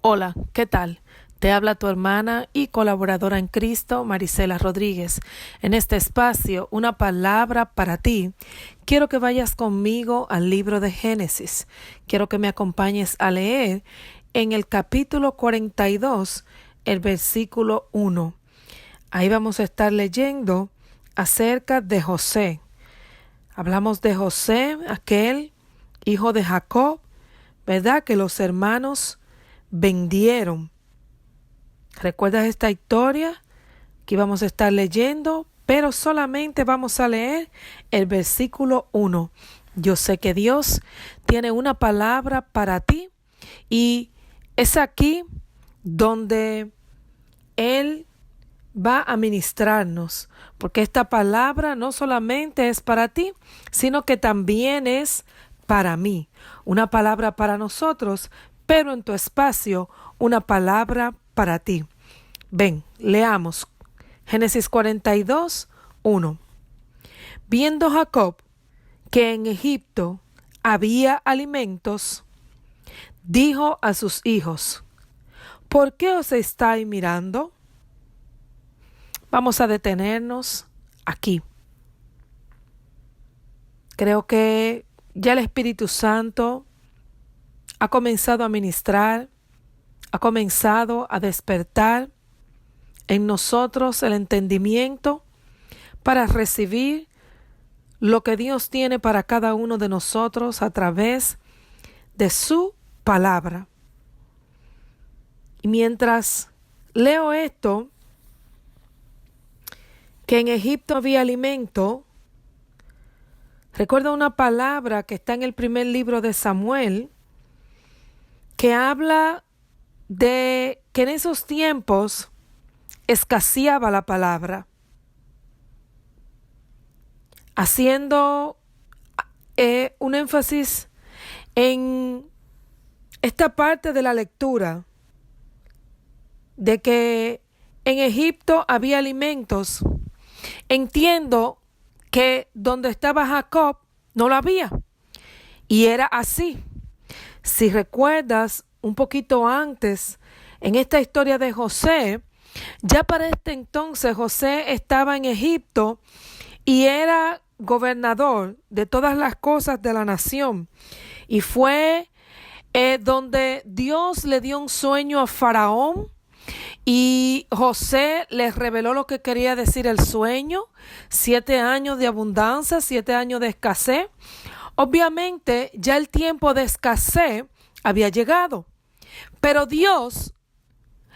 Hola, ¿qué tal? Te habla tu hermana y colaboradora en Cristo, Marisela Rodríguez. En este espacio, una palabra para ti. Quiero que vayas conmigo al libro de Génesis. Quiero que me acompañes a leer en el capítulo 42, el versículo 1. Ahí vamos a estar leyendo acerca de José. Hablamos de José, aquel hijo de Jacob, ¿verdad? Que los hermanos vendieron. ¿Recuerdas esta historia que vamos a estar leyendo? Pero solamente vamos a leer el versículo 1. Yo sé que Dios tiene una palabra para ti y es aquí donde Él va a ministrarnos, porque esta palabra no solamente es para ti, sino que también es para mí. Una palabra para nosotros, pero en tu espacio, una palabra para ti. Ven, leamos. Génesis 42, 1. Viendo Jacob que en Egipto había alimentos, dijo a sus hijos: ¿por qué os estáis mirando? Vamos a detenernos aquí. Creo que ya el Espíritu Santo ha comenzado a ministrar, ha comenzado a despertar en nosotros el entendimiento para recibir lo que Dios tiene para cada uno de nosotros a través de su palabra. Y mientras leo esto, que en Egipto había alimento, recuerdo una palabra que está en el primer libro de Samuel, que habla de que en esos tiempos escaseaba la palabra, haciendo un énfasis en esta parte de la lectura, de que en Egipto había alimentos. Entiendo que donde estaba Jacob no lo había, y era así. Si recuerdas un poquito antes, en esta historia de José, ya para este entonces José estaba en Egipto y era gobernador de todas las cosas de la nación. Y fue donde Dios le dio un sueño a Faraón y José les reveló lo que quería decir el sueño: 7 años de abundancia, 7 años de escasez. Obviamente ya el tiempo de escasez había llegado, pero Dios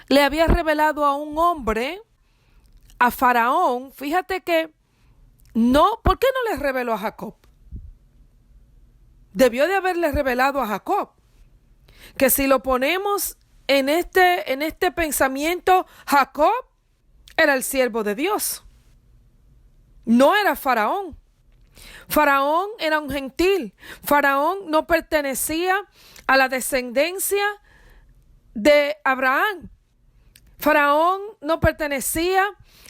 le había revelado a un hombre, a Faraón. Fíjate que no, ¿por qué no le reveló a Jacob? Debió de haberle revelado a Jacob. Que si lo ponemos en este pensamiento, Jacob era el siervo de Dios. No era Faraón. Faraón era un gentil. Faraón no pertenecía a la descendencia de Abraham. Faraón no pertenecía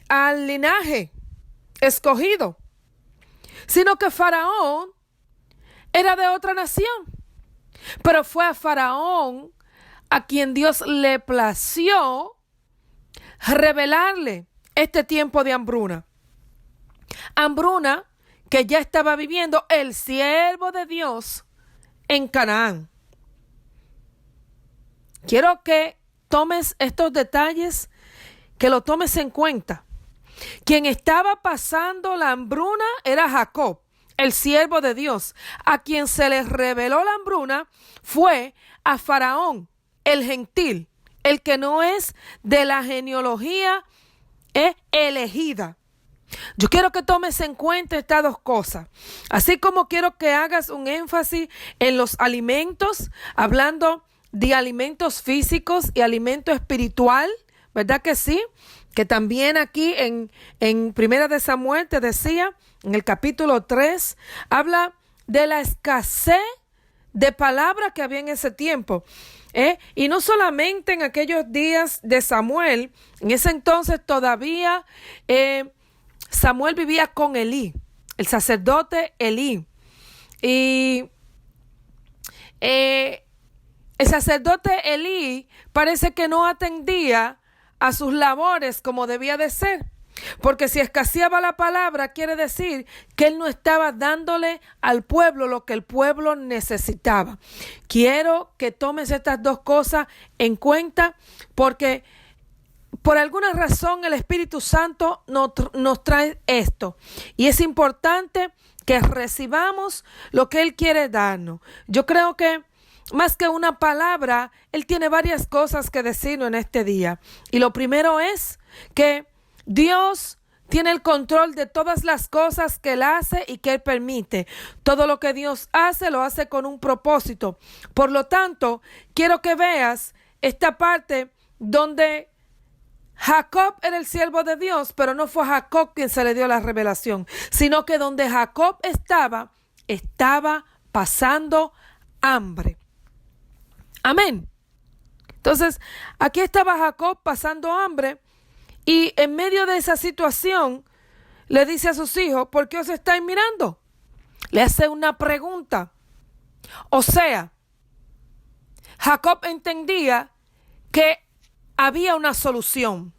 al linaje escogido, sino que Faraón era de otra nación. Pero fue a Faraón a quien Dios le plació revelarle este tiempo de hambruna. Hambruna que ya estaba viviendo el siervo de Dios en Canaán. Quiero que tomes estos detalles, que lo tomes en cuenta. Quien estaba pasando la hambruna era Jacob, el siervo de Dios. A quien se le reveló la hambruna fue a Faraón, el gentil, el que no es de la genealogía elegida. Yo quiero que tomes en cuenta estas dos cosas, así como quiero que hagas un énfasis en los alimentos, hablando de alimentos físicos y alimento espiritual, ¿verdad que sí? Que también aquí en Primera de Samuel te decía, en el capítulo 3, habla de la escasez de palabras que había en ese tiempo. Y no solamente en aquellos días de Samuel, en ese entonces todavía Samuel vivía con Elí, el sacerdote Elí. Y el sacerdote Elí parece que no atendía a sus labores como debía de ser. Porque si escaseaba la palabra, quiere decir que él no estaba dándole al pueblo lo que el pueblo necesitaba. Quiero que tomes estas dos cosas en cuenta, porque por alguna razón el Espíritu Santo nos trae esto. Y es importante que recibamos lo que Él quiere darnos. Yo creo que más que una palabra, Él tiene varias cosas que decirnos en este día. Y lo primero es que Dios tiene el control de todas las cosas que Él hace y que Él permite. Todo lo que Dios hace, lo hace con un propósito. Por lo tanto, quiero que veas esta parte donde Jacob era el siervo de Dios, pero no fue a Jacob quien se le dio la revelación, sino que donde Jacob estaba pasando hambre. Amén. Entonces, aquí estaba Jacob pasando hambre. Y en medio de esa situación, le dice a sus hijos, ¿por qué os estáis mirando? Le hace una pregunta. O sea, Jacob entendía que había una solución.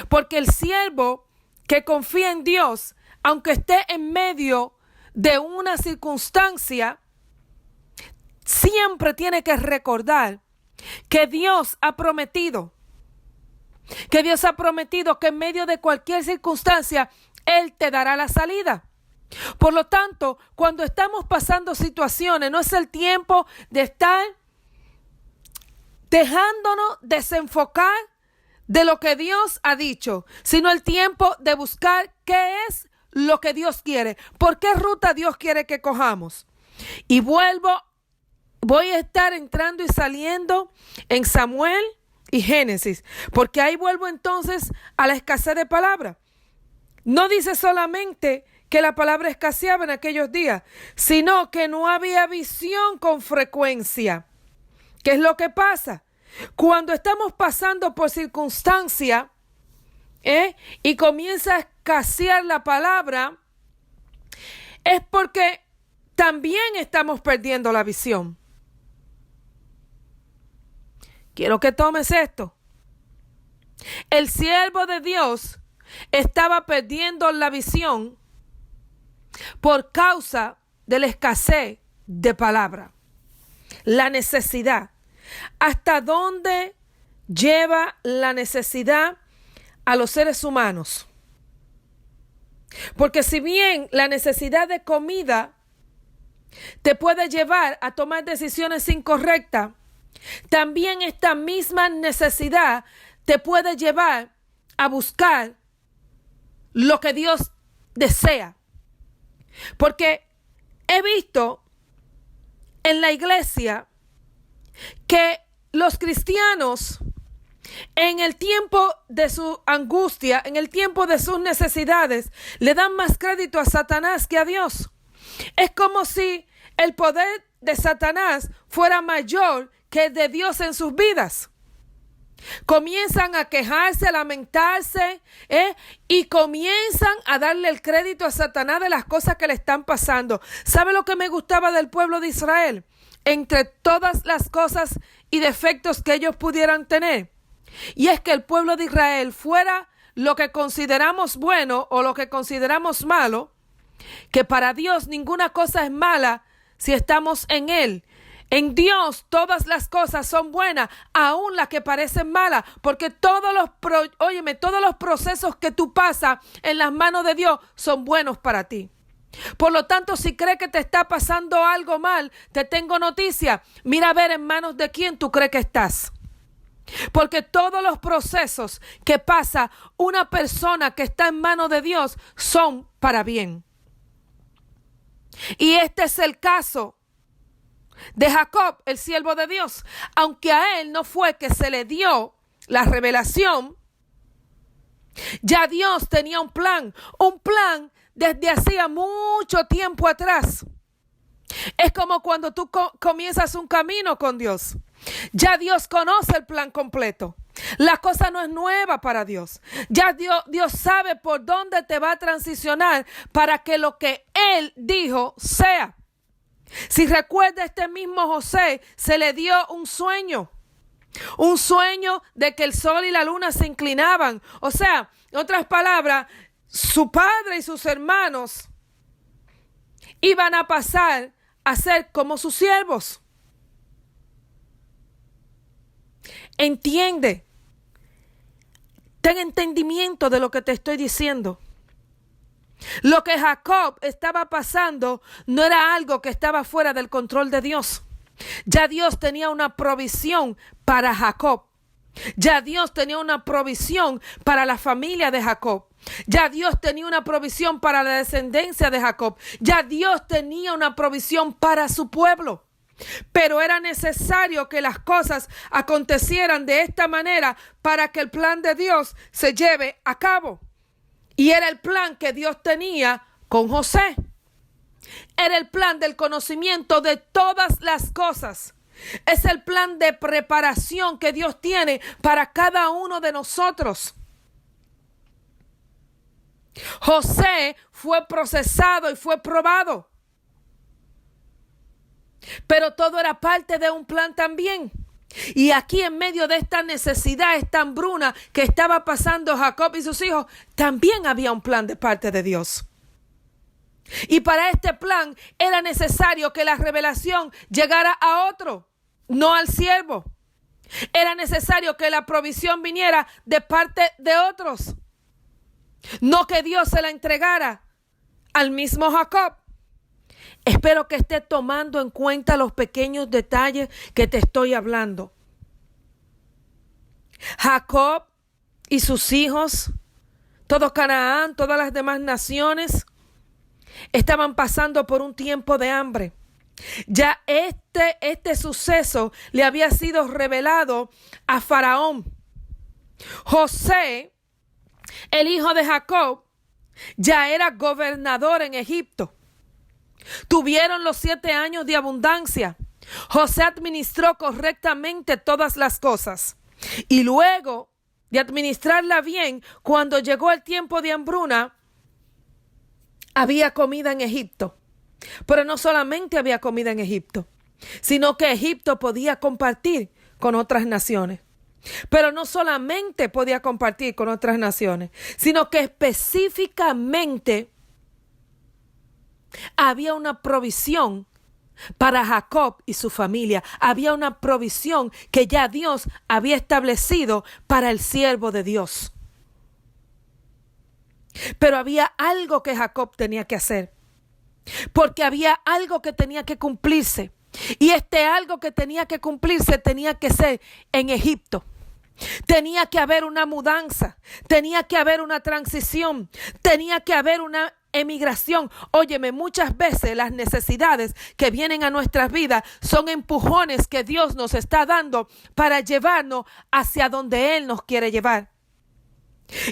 Porque el siervo que confía en Dios, aunque esté en medio de una circunstancia, siempre tiene que recordar que Dios ha prometido. Que Dios ha prometido que en medio de cualquier circunstancia, Él te dará la salida. Por lo tanto, cuando estamos pasando situaciones, no es el tiempo de estar dejándonos desenfocar de lo que Dios ha dicho, sino el tiempo de buscar qué es lo que Dios quiere, por qué ruta Dios quiere que cojamos. Y voy a estar entrando y saliendo en Samuel y Génesis, porque ahí vuelvo entonces a la escasez de palabra. No dice solamente que la palabra escaseaba en aquellos días, sino que no había visión con frecuencia. ¿Qué es lo que pasa? Cuando estamos pasando por circunstancia y comienza a escasear la palabra, es porque también estamos perdiendo la visión. Quiero que tomes esto. El siervo de Dios estaba perdiendo la visión por causa de la escasez de palabra. La necesidad. ¿Hasta dónde lleva la necesidad a los seres humanos? Porque si bien la necesidad de comida te puede llevar a tomar decisiones incorrectas, también esta misma necesidad te puede llevar a buscar lo que Dios desea. Porque he visto en la iglesia que los cristianos, en el tiempo de su angustia, en el tiempo de sus necesidades, le dan más crédito a Satanás que a Dios. Es como si el poder de Satanás fuera mayor que el de Dios en sus vidas. Comienzan a quejarse, a lamentarse, y comienzan a darle el crédito a Satanás de las cosas que le están pasando. ¿Sabe lo que me gustaba del pueblo de Israel? Entre todas las cosas y defectos que ellos pudieran tener, y es que el pueblo de Israel, fuera lo que consideramos bueno o lo que consideramos malo, que para Dios ninguna cosa es mala si estamos en Él. En Dios todas las cosas son buenas, aun las que parecen malas, porque todos los procesos que tú pasas en las manos de Dios son buenos para ti. Por lo tanto, si crees que te está pasando algo mal, te tengo noticia. Mira a ver en manos de quién tú crees que estás. Porque todos los procesos que pasa una persona que está en manos de Dios son para bien. Y este es el caso de Jacob, el siervo de Dios. Aunque a él no fue que se le dio la revelación, ya Dios tenía un plan desde hacía mucho tiempo atrás. Es como cuando tú comienzas un camino con Dios. Ya Dios conoce el plan completo. La cosa no es nueva para Dios. Ya Dios sabe por dónde te va a transicionar para que lo que Él dijo sea. Si recuerda, este mismo José se le dio un sueño de que el sol y la luna se inclinaban. O sea, en otras palabras, su padre y sus hermanos iban a pasar a ser como sus siervos. Entiende, ten entendimiento de lo que te estoy diciendo. Lo que Jacob estaba pasando no era algo que estaba fuera del control de Dios. Ya Dios tenía una provisión para Jacob. Ya Dios tenía una provisión para la familia de Jacob. Ya Dios tenía una provisión para la descendencia de Jacob. Ya Dios tenía una provisión para su pueblo. Pero era necesario que las cosas acontecieran de esta manera para que el plan de Dios se lleve a cabo. Y era el plan que Dios tenía con José. Era el plan del conocimiento de todas las cosas. Es el plan de preparación que Dios tiene para cada uno de nosotros. José fue procesado y fue probado. Pero todo era parte de un plan también. Y aquí en medio de esta necesidad, esta hambruna que estaba pasando Jacob y sus hijos, también había un plan de parte de Dios. Y para este plan era necesario que la revelación llegara a otro, no al siervo. Era necesario que la provisión viniera de parte de otros, no que Dios se la entregara al mismo Jacob. Espero que estés tomando en cuenta los pequeños detalles que te estoy hablando. Jacob y sus hijos, todo Canaán, todas las demás naciones, estaban pasando por un tiempo de hambre. Ya este suceso le había sido revelado a Faraón. José, el hijo de Jacob, ya era gobernador en Egipto. Tuvieron los 7 años de abundancia. José administró correctamente todas las cosas. Y luego de administrarla bien, cuando llegó el tiempo de hambruna, había comida en Egipto. Pero no solamente había comida en Egipto, sino que Egipto podía compartir con otras naciones. Pero no solamente podía compartir con otras naciones, sino que específicamente había una provisión para Jacob y su familia. Había una provisión que ya Dios había establecido para el siervo de Dios. Pero había algo que Jacob tenía que hacer, porque había algo que tenía que cumplirse. Y algo que tenía que cumplirse tenía que ser en Egipto. Tenía que haber una mudanza, tenía que haber una transición, tenía que haber una emigración. Óyeme, muchas veces las necesidades que vienen a nuestras vidas son empujones que Dios nos está dando para llevarnos hacia donde Él nos quiere llevar.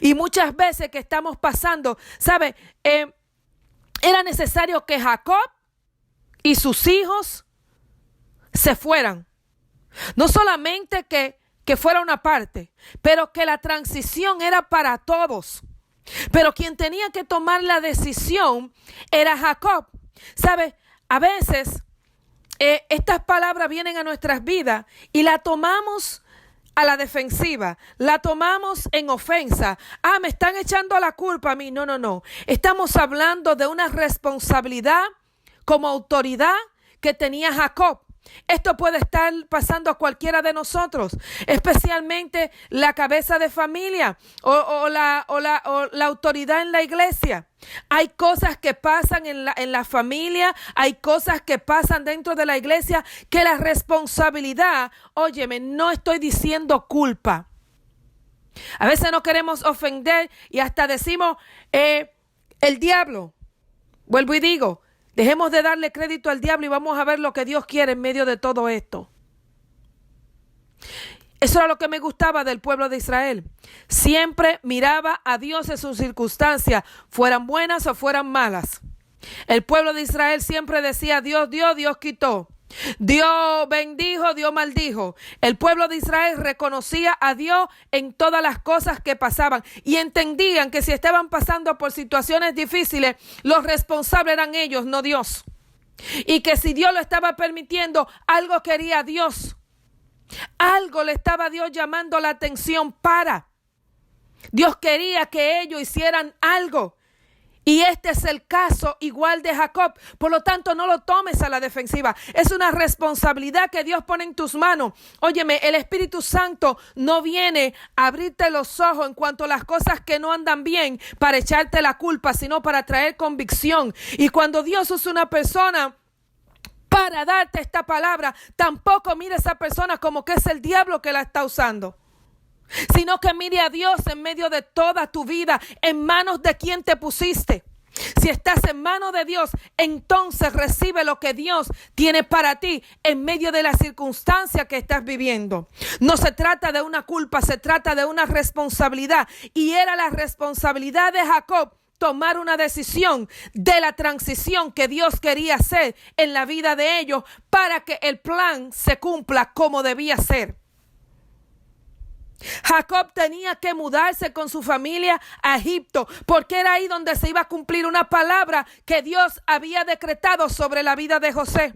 Y muchas veces que estamos pasando, ¿sabe? Era necesario que Jacob y sus hijos se fueran. No solamente que fuera una parte, pero que la transición era para todos. Pero quien tenía que tomar la decisión era Jacob. ¿Sabe? A veces estas palabras vienen a nuestras vidas y la tomamos a la defensiva, la tomamos en ofensa. Me están echando la culpa a mí. No. Estamos hablando de una responsabilidad como autoridad que tenía Jacob. Esto puede estar pasando a cualquiera de nosotros, especialmente la cabeza de familia o la autoridad en la iglesia. Hay cosas que pasan en la familia, hay cosas que pasan dentro de la iglesia que la responsabilidad, óyeme, no estoy diciendo culpa. A veces no queremos ofender y hasta decimos el diablo. Vuelvo y digo, dejemos de darle crédito al diablo y vamos a ver lo que Dios quiere en medio de todo esto. Eso era lo que me gustaba del pueblo de Israel. Siempre miraba a Dios en sus circunstancias, fueran buenas o fueran malas. El pueblo de Israel siempre decía, Dios dio, Dios quitó. Dios bendijo, Dios maldijo. El pueblo de Israel reconocía a Dios en todas las cosas que pasaban y entendían que si estaban pasando por situaciones difíciles, los responsables eran ellos, no Dios. Y que si Dios lo estaba permitiendo, algo quería Dios. Algo le estaba Dios llamando la atención para. Dios quería que ellos hicieran algo. Y este es el caso igual de Jacob. Por lo tanto, no lo tomes a la defensiva. Es una responsabilidad que Dios pone en tus manos. Óyeme, el Espíritu Santo no viene a abrirte los ojos en cuanto a las cosas que no andan bien para echarte la culpa, sino para traer convicción. Y cuando Dios usa una persona para darte esta palabra, tampoco mire a esa persona como que es el diablo que la está usando, sino que mire a Dios en medio de toda tu vida, en manos de quien te pusiste. Si estás en manos de Dios, entonces recibe lo que Dios tiene para ti en medio de la circunstancia que estás viviendo. No se trata de una culpa, se trata de una responsabilidad. Y era la responsabilidad de Jacob tomar una decisión de la transición que Dios quería hacer en la vida de ellos para que el plan se cumpla como debía ser. Jacob tenía que mudarse con su familia a Egipto, porque era ahí donde se iba a cumplir una palabra que Dios había decretado sobre la vida de José.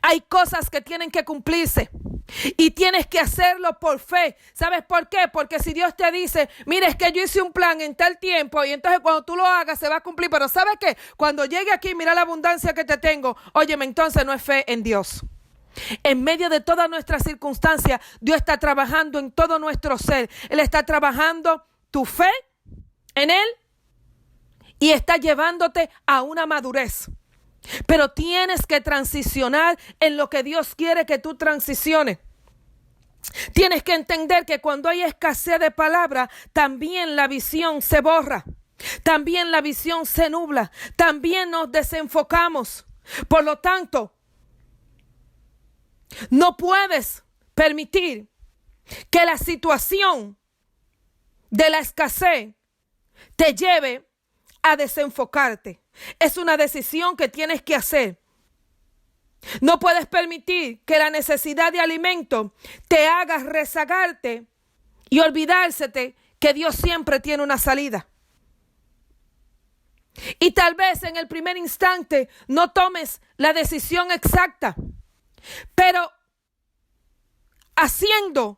Hay cosas que tienen que cumplirse y tienes que hacerlo por fe. ¿Sabes por qué? Porque si Dios te dice, mire, es que yo hice un plan en tal tiempo y entonces cuando tú lo hagas se va a cumplir, pero ¿sabes qué? Cuando llegue aquí, mira la abundancia que te tengo. Óyeme, entonces no es fe en Dios. En medio de todas nuestras circunstancias, Dios está trabajando en todo nuestro ser. Él está trabajando tu fe en Él y está llevándote a una madurez. Pero tienes que transicionar en lo que Dios quiere que tú transiciones. Tienes que entender que cuando hay escasez de palabra, también la visión se borra. También la visión se nubla. También nos desenfocamos. Por lo tanto, no puedes permitir que la situación de la escasez te lleve a desenfocarte. Es una decisión que tienes que hacer. No puedes permitir que la necesidad de alimento te haga rezagarte y olvidársete que Dios siempre tiene una salida. Y tal vez en el primer instante no tomes la decisión exacta, pero haciendo,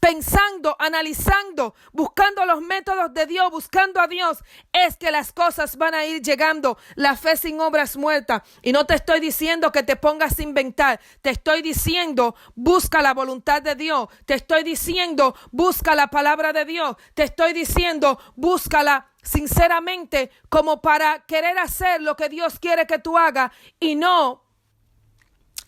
pensando, analizando, buscando los métodos de Dios, buscando a Dios, es que las cosas van a ir llegando. La fe sin obras es muerta. Y no te estoy diciendo que te pongas a inventar. Te estoy diciendo, busca la voluntad de Dios. Te estoy diciendo, busca la palabra de Dios. Te estoy diciendo, búscala sinceramente como para querer hacer lo que Dios quiere que tú hagas y no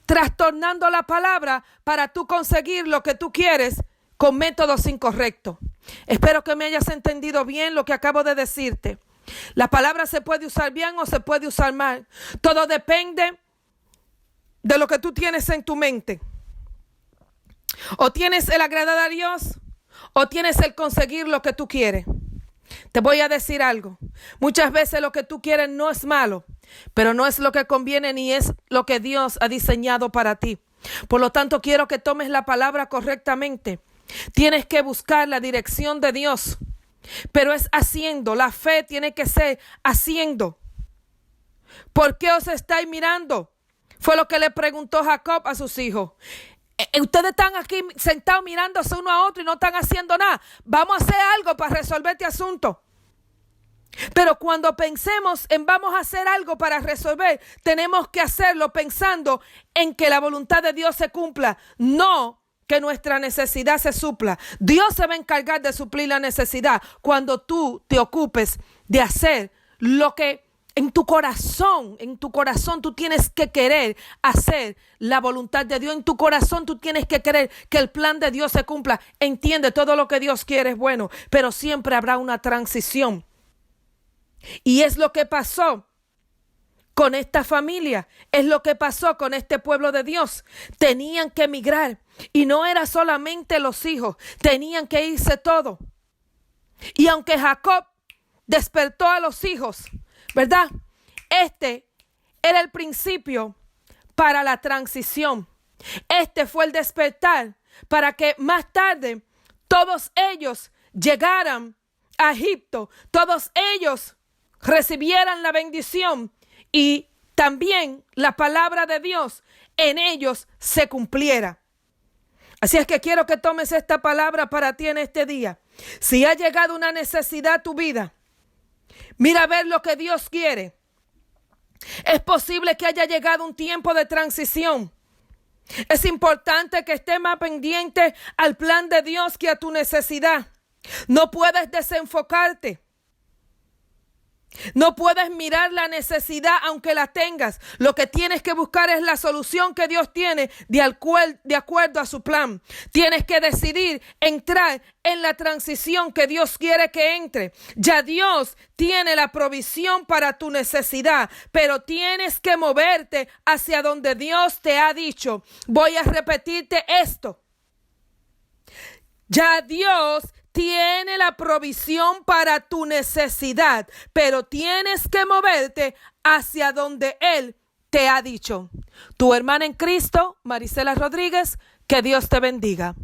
trastornando la palabra para tú conseguir lo que tú quieres con métodos incorrectos. Espero que me hayas entendido bien lo que acabo de decirte. La palabra se puede usar bien o se puede usar mal. Todo depende de lo que tú tienes en tu mente. O tienes el agradar a Dios o tienes el conseguir lo que tú quieres. Te voy a decir algo. Muchas veces lo que tú quieres no es malo, pero no es lo que conviene ni es lo que Dios ha diseñado para ti. Por lo tanto, quiero que tomes la palabra correctamente. Tienes que buscar la dirección de Dios, pero es haciendo. La fe tiene que ser haciendo. ¿Por qué os estáis mirando? Fue lo que le preguntó Jacob a sus hijos. Ustedes están aquí sentados mirándose uno a otro y no están haciendo nada. Vamos a hacer algo para resolver este asunto. Pero cuando pensemos en vamos a hacer algo para resolver, tenemos que hacerlo pensando en que la voluntad de Dios se cumpla, no que nuestra necesidad se supla. Dios se va a encargar de suplir la necesidad cuando tú te ocupes de hacer lo que en tu corazón tú tienes que querer hacer la voluntad de Dios. En tu corazón tú tienes que querer que el plan de Dios se cumpla. Entiende, todo lo que Dios quiere es bueno, pero siempre habrá una transición. Y es lo que pasó con esta familia, es lo que pasó con este pueblo de Dios. Tenían que emigrar y no era solamente los hijos, tenían que irse todos. Y aunque Jacob despertó a los hijos, ¿verdad? Este era el principio para la transición. Este fue el despertar para que más tarde todos ellos llegaran a Egipto, todos ellos recibieran la bendición y también la palabra de Dios en ellos se cumpliera. Así es que quiero que tomes esta palabra para ti en este día. Si ha llegado una necesidad a tu vida, mira a ver lo que Dios quiere. Es posible que haya llegado un tiempo de transición. Es importante que estés más pendiente al plan de Dios que a tu necesidad. No puedes desenfocarte. No puedes mirar la necesidad aunque la tengas. Lo que tienes que buscar es la solución que Dios tiene de acuerdo a su plan. Tienes que decidir entrar en la transición que Dios quiere que entre. Ya Dios tiene la provisión para tu necesidad, pero tienes que moverte hacia donde Dios te ha dicho. Voy a repetirte esto. Ya Dios tiene la provisión para tu necesidad, pero tienes que moverte hacia donde Él te ha dicho. Tu hermana en Cristo, Marisela Rodríguez, que Dios te bendiga.